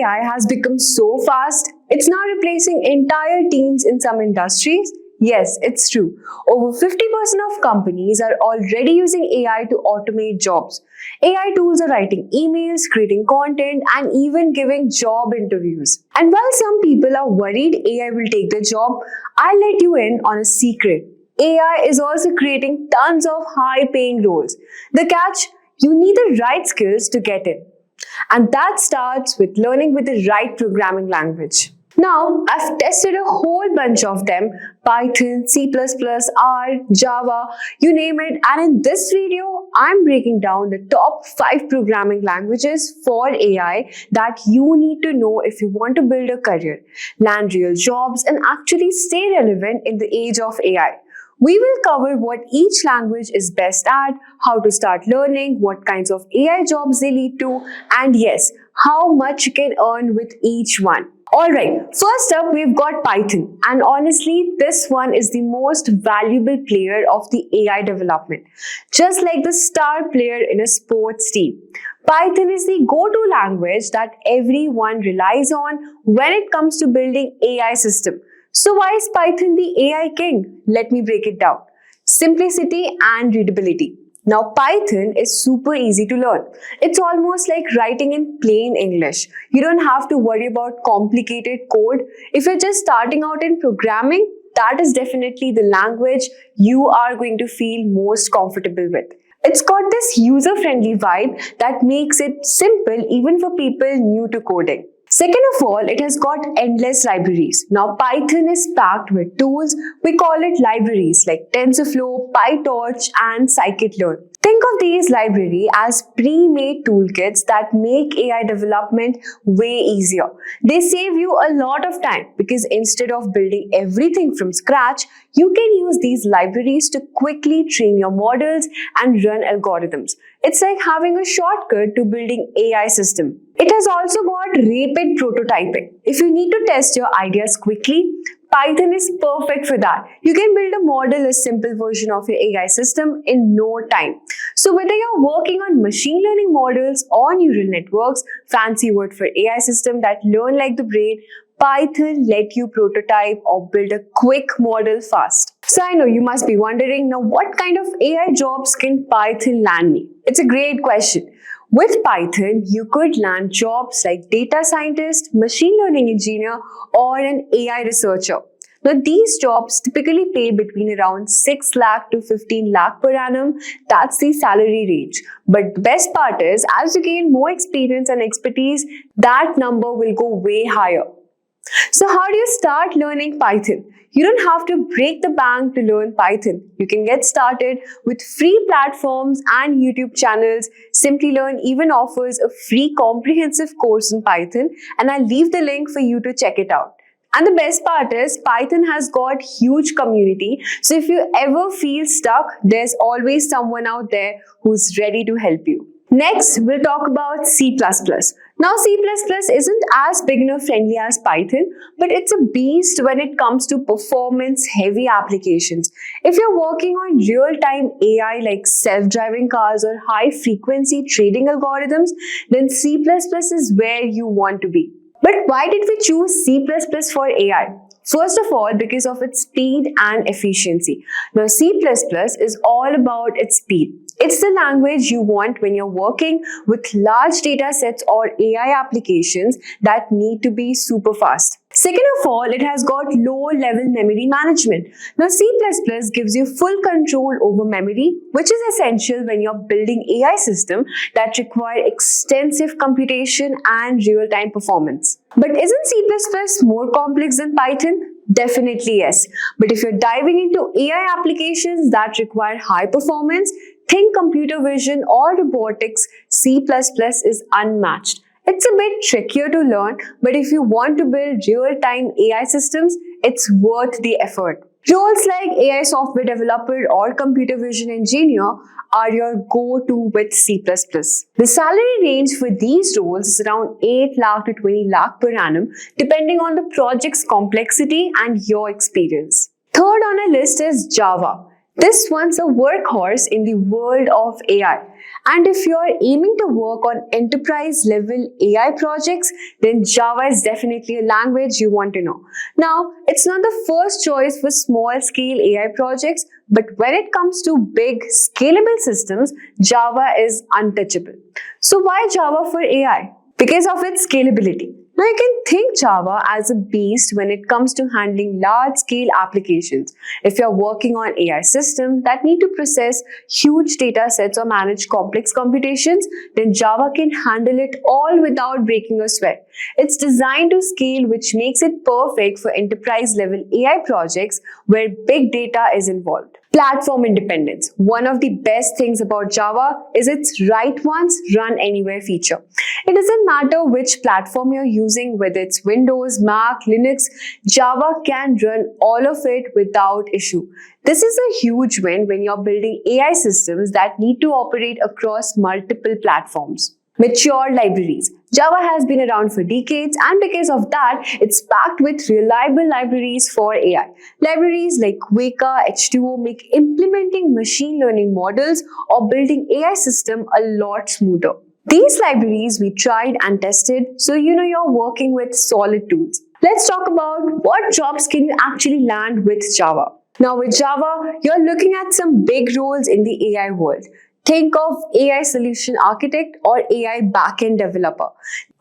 AI has become so fast, it's now replacing entire teams in some industries. Yes, it's true. Over 50% of companies are already using AI to automate jobs. AI tools are writing emails, creating content, and even giving job interviews. And while some people are worried AI will take their job, I'll let you in on a secret. AI is also creating tons of high-paying roles. The catch? You need the right skills to get in. And that starts with learning with the right programming language. Now, I've tested a whole bunch of them: Python, C++, R, Java, you name it. And in this video, I'm breaking down the top 5 programming languages for AI that you need to know if you want to build a career, land real jobs, and actually stay relevant in the age of AI. We will cover what each language is best at, how to start learning, what kinds of AI jobs they lead to, and yes, how much you can earn with each one. Alright, first up we've got Python, and honestly this one is the most valuable player of the AI development. Just like the star player in a sports team, Python is the go-to language that everyone relies on when it comes to building AI system. So why is Python the AI king? Let me break it down. Simplicity and readability. Now Python is super easy to learn. It's almost like writing in plain English. You don't have to worry about complicated code. If you're just starting out in programming, that is definitely the language you are going to feel most comfortable with. It's got this user-friendly vibe that makes it simple even for people new to coding. Second of all, it has got endless libraries. Now Python is packed with tools. We call it libraries like TensorFlow, PyTorch, and scikit-learn. Think of these libraries as pre-made toolkits that make AI development way easier. They save you a lot of time because instead of building everything from scratch, you can use these libraries to quickly train your models and run algorithms. It's like having a shortcut to building AI system. It has also got rapid prototyping. If you need to test your ideas quickly, Python is perfect for that. You can build a model, a simple version of your AI system in no time. So whether you're working on machine learning models or neural networks, fancy word for AI system that learn like the brain, Python let you prototype or build a quick model fast. So I know you must be wondering, now what kind of AI jobs can Python land me? It's a great question. With Python, you could land jobs like data scientist, machine learning engineer, or an AI researcher. Now, these jobs typically pay between around 6 lakh to 15 lakh per annum. That's the salary range. But the best part is, as you gain more experience and expertise, that number will go way higher. So how do you start learning Python? You don't have to break the bank to learn Python. You can get started with free platforms and YouTube channels. Simplilearn even offers a free comprehensive course in Python, and I'll leave the link for you to check it out. And the best part is Python has got huge community. So if you ever feel stuck, there's always someone out there who's ready to help you. Next, we'll talk about C++. Now, C++ isn't as beginner-friendly as Python, but it's a beast when it comes to performance-heavy applications. If you're working on real-time AI like self-driving cars or high-frequency trading algorithms, then C++ is where you want to be. But why did we choose C++ for AI? First of all, because of its speed and efficiency. Now, C++ is all about its speed. It's the language you want when you're working with large data sets or AI applications that need to be super fast. Second of all, it has got low-level memory management. Now, C++ gives you full control over memory, which is essential when you're building AI systems that require extensive computation and real-time performance. But isn't C++ more complex than Python? Definitely yes. But if you're diving into AI applications that require high performance, think computer vision or robotics, C++ is unmatched. It's a bit trickier to learn, but if you want to build real-time AI systems, it's worth the effort. Roles like AI software developer or computer vision engineer are your go-to with C++. The salary range for these roles is around 8 lakh to 20 lakh per annum, depending on the project's complexity and your experience. Third on our list is Java. This one's a workhorse in the world of AI. And if you're aiming to work on enterprise level AI projects, then Java is definitely a language you want to know. Now, it's not the first choice for small scale AI projects, but when it comes to big scalable systems, Java is untouchable. So why Java for AI? Because of its scalability. Now you can think Java as a beast when it comes to handling large-scale applications. If you're working on AI systems that need to process huge data sets or manage complex computations, then Java can handle it all without breaking a sweat. It's designed to scale, which makes it perfect for enterprise-level AI projects where big data is involved. Platform independence. One of the best things about Java is its write once, run anywhere feature. It doesn't matter which platform you're using, whether it's Windows, Mac, Linux, Java can run all of it without issue. This is a huge win when you're building AI systems that need to operate across multiple platforms. Mature libraries. Java has been around for decades, and because of that, it's packed with reliable libraries for AI. Libraries like Weka, H2O make implementing machine learning models or building AI system a lot smoother. These libraries we tried and tested, so you know you're working with solid tools. Let's talk about what jobs can you actually land with Java. Now with Java, you're looking at some big roles in the AI world. Think of AI solution architect or AI backend developer.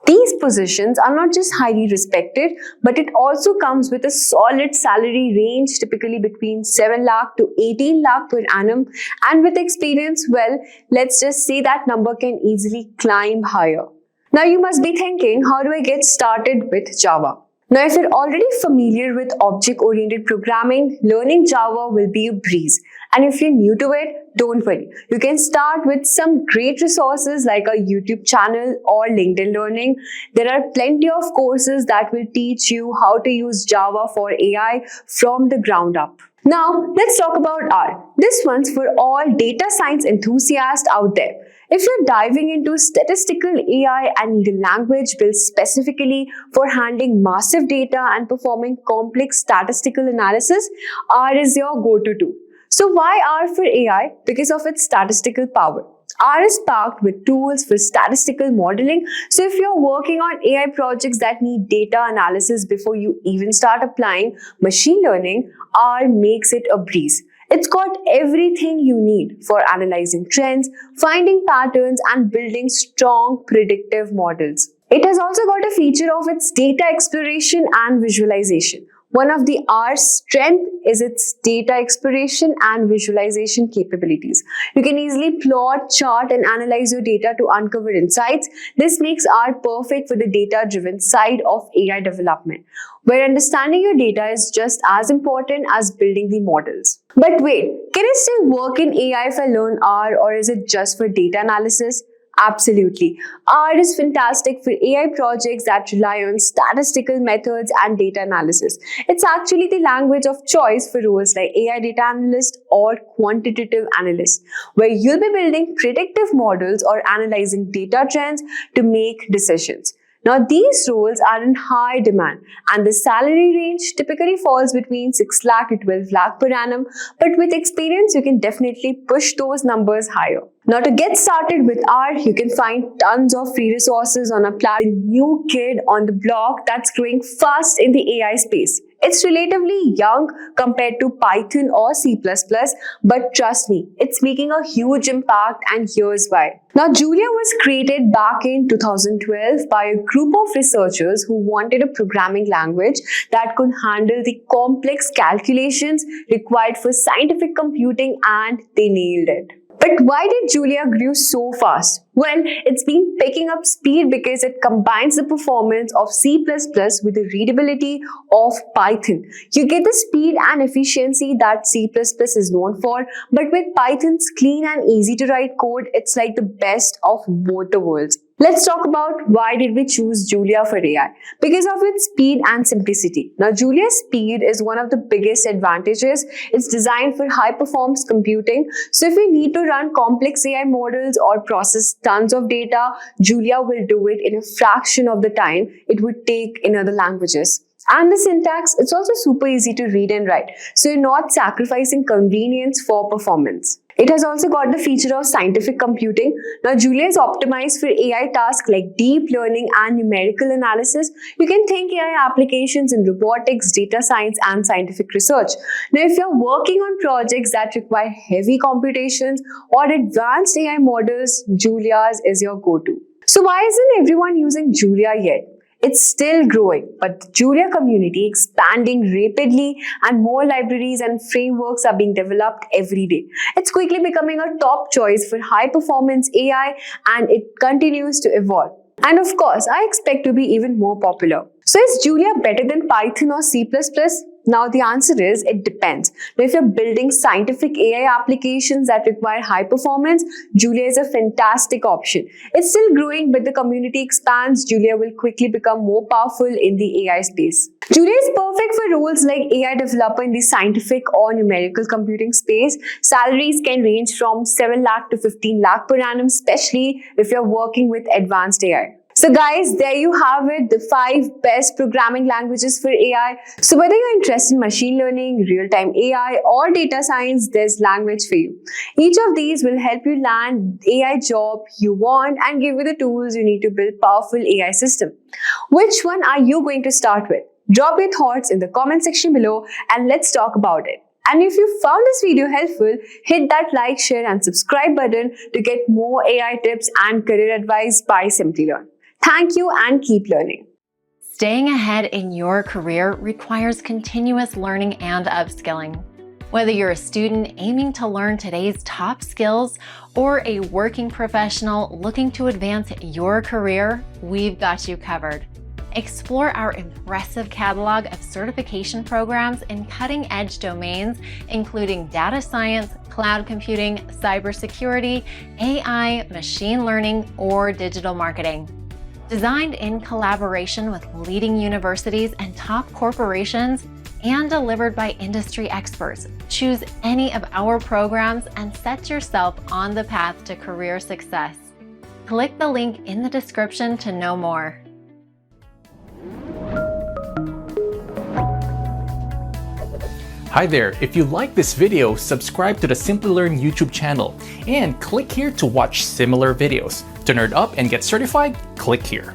These positions are not just highly respected, but it also comes with a solid salary range, typically between 7 lakh to 18 lakh per annum. And with experience, well, let's just say that number can easily climb higher. Now you must be thinking, how do I get started with Java? Now, if you're already familiar with object-oriented programming, learning Java will be a breeze. And if you're new to it, don't worry. You can start with some great resources like a YouTube channel or LinkedIn Learning. There are plenty of courses that will teach you how to use Java for AI from the ground up. Now, let's talk about R. This one's for all data science enthusiasts out there. If you're diving into statistical AI and need a language built specifically for handling massive data and performing complex statistical analysis, R is your go-to tool. So why R for AI? Because of its statistical power. R is packed with tools for statistical modeling. So if you're working on AI projects that need data analysis before you even start applying machine learning, R makes it a breeze. It's got everything you need for analyzing trends, finding patterns, and building strong predictive models. It has also got a feature of its data exploration and visualization. One of the R's strength is its data exploration and visualization capabilities. You can easily plot, chart, and analyze your data to uncover insights. This makes R perfect for the data-driven side of AI development, where understanding your data is just as important as building the models. But wait, can I still work in AI if I learn R, or is it just for data analysis? Absolutely. R is fantastic for AI projects that rely on statistical methods and data analysis. It's actually the language of choice for roles like AI data analyst or quantitative analyst, where you'll be building predictive models or analyzing data trends to make decisions. Now, these roles are in high demand and the salary range typically falls between 6 lakh to 12 lakh per annum, but with experience, you can definitely push those numbers higher. Now, to get started with R, you can find tons of free resources on a new kid on the block that's growing fast in the AI space. It's relatively young compared to Python or C++, but trust me, it's making a huge impact, and here's why. Now, Julia was created back in 2012 by a group of researchers who wanted a programming language that could handle the complex calculations required for scientific computing, and they nailed it. But why did Julia grow so fast? Well, it's been picking up speed because it combines the performance of C++ with the readability of Python. You get the speed and efficiency that C++ is known for, but with Python's clean and easy to write code, it's like the best of both the worlds. Let's talk about why did we choose Julia for AI? Because of its speed and simplicity. Now, Julia's speed is one of the biggest advantages. It's designed for high performance computing. So if you need to run complex AI models or process tons of data, Julia will do it in a fraction of the time it would take in other languages. And the syntax, it's also super easy to read and write, so you're not sacrificing convenience for performance. It has also got the feature of scientific computing. Now, Julia is optimized for AI tasks like deep learning and numerical analysis. You can think AI applications in robotics, data science, and scientific research. Now, if you're working on projects that require heavy computations or advanced AI models, Julia's is your go-to. So why isn't everyone using Julia yet? It's still growing, but the Julia community expanding rapidly and more libraries and frameworks are being developed every day. It's quickly becoming a top choice for high-performance AI, and it continues to evolve. And of course, I expect to be even more popular. So is Julia better than Python or C++? Now the answer is it depends. Now, if you're building scientific AI applications that require high performance, Julia is a fantastic option. It's still growing, but the community expands. Julia will quickly become more powerful in the AI space. Julia is perfect for roles like AI developer in the scientific or numerical computing space. Salaries can range from 7 lakh to 15 lakh per annum, especially if you're working with advanced AI. So guys, there you have it, the 5 best programming languages for AI. So whether you're interested in machine learning, real-time AI, or data science, there's language for you. Each of these will help you land the AI job you want and give you the tools you need to build powerful AI system. Which one are you going to start with? Drop your thoughts in the comment section below and let's talk about it. And if you found this video helpful, hit that like, share, and subscribe button to get more AI tips and career advice by Simplilearn. Thank you and keep learning. Staying ahead in your career requires continuous learning and upskilling. Whether you're a student aiming to learn today's top skills or a working professional looking to advance your career, we've got you covered. Explore our impressive catalog of certification programs in cutting-edge domains, including data science, cloud computing, cybersecurity, AI, machine learning, or digital marketing. Designed in collaboration with leading universities and top corporations and delivered by industry experts, choose any of our programs and set yourself on the path to career success. Click the link in the description to know more. Hi there, if you like this video, subscribe to the Simplilearn YouTube channel and click here to watch similar videos. To nerd up and get certified, click here.